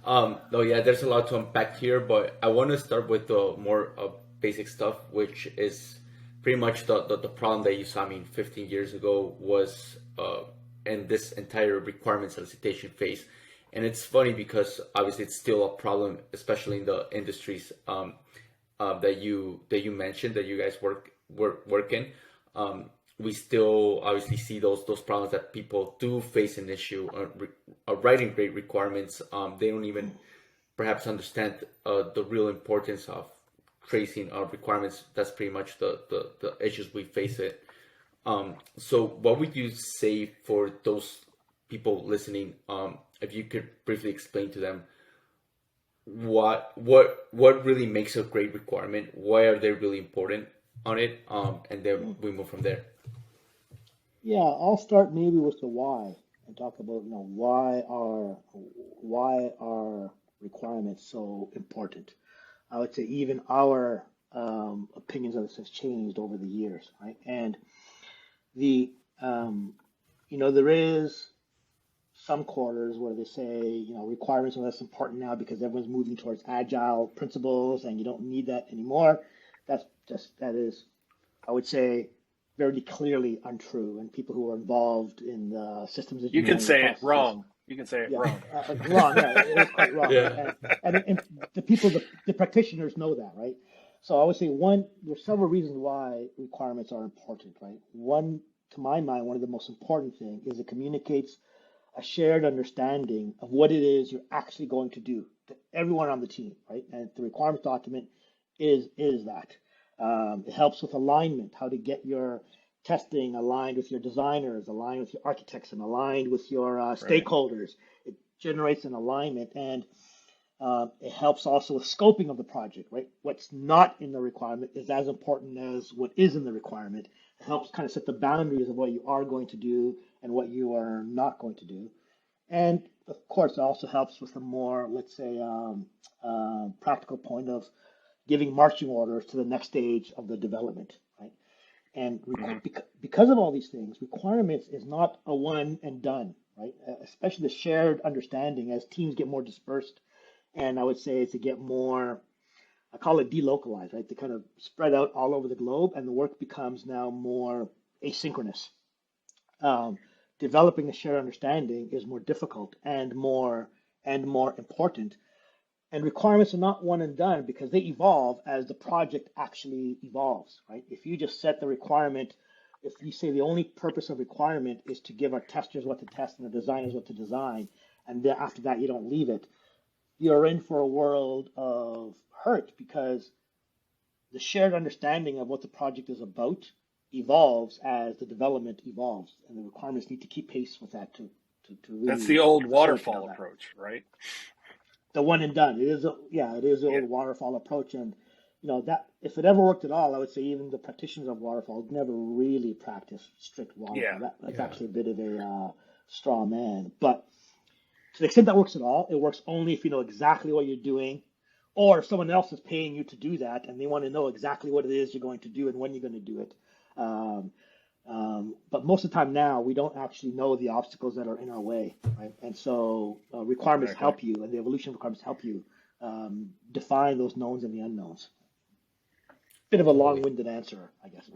No, yeah, there's a lot to unpack here, but I want to start with the more basic stuff, which is pretty much the problem that you saw, I mean, 15 years ago was in this entire requirement solicitation phase. And it's funny because obviously it's still a problem, especially in the industries that you mentioned that you guys work in. We still obviously see those problems that people do face an issue writing great requirements. They don't even perhaps understand the real importance of tracing requirements. That's pretty much the issues we face it. So what would you say for those people listening? If you could briefly explain to them what really makes a great requirement, why are they really important on it, and then we move from there. Yeah, I'll start maybe with the why and talk about, why are requirements so important. I would say even our opinions on this has changed over the years, right? And the there is some quarters where they say, requirements are less important now because everyone's moving towards agile principles and you don't need that anymore. That is, I would say, very clearly untrue. And people who are involved in the systems You can engineering say it processes, wrong. You can say it yeah, wrong. wrong. Yeah, it is quite wrong. Yeah. And the practitioners know that, right? So I would say there's several reasons why requirements are important, right? One, to my mind, one of the most important thing is it communicates a shared understanding of what it is you're actually going to do to everyone on the team, right? And the requirements document is that. It helps with alignment, how to get your testing aligned with your designers, aligned with your architects, and aligned with your stakeholders. It generates an alignment, and it helps also with scoping of the project, right? What's not in the requirement is as important as what is in the requirement. It helps kind of set the boundaries of what you are going to do and what you are not going to do. And of course, it also helps with a more, let's say, practical point of giving marching orders to the next stage of the development, right? And because of all these things, requirements is not a one and done, right? Especially the shared understanding as teams get more dispersed. And I would say to get more, I call it delocalized, right? To kind of spread out all over the globe, and the work becomes now more asynchronous. Developing a shared understanding is more difficult and more important. And requirements are not one and done because they evolve as the project actually evolves, right? If you just set the requirement, if you say the only purpose of requirement is to give our testers what to test and the designers what to design, and then after that you don't leave it, you're in for a world of hurt because the shared understanding of what the project is about evolves as the development evolves, and the requirements need to keep pace with that to really. That's the old waterfall approach, right? The one and done. It is the old waterfall approach, and that if it ever worked at all, I would say even the practitioners of waterfall never really practiced strict waterfall. That's actually a bit of a straw man, but to the extent that works at all, it works only if you know exactly what you're doing, or if someone else is paying you to do that and they want to know exactly what it is you're going to do and when you're going to do it. But most of the time now, we don't actually know the obstacles that are in our way, right? And so requirements help you, and the evolution of requirements help you define those knowns and the unknowns. Bit of a long-winded answer, I guess.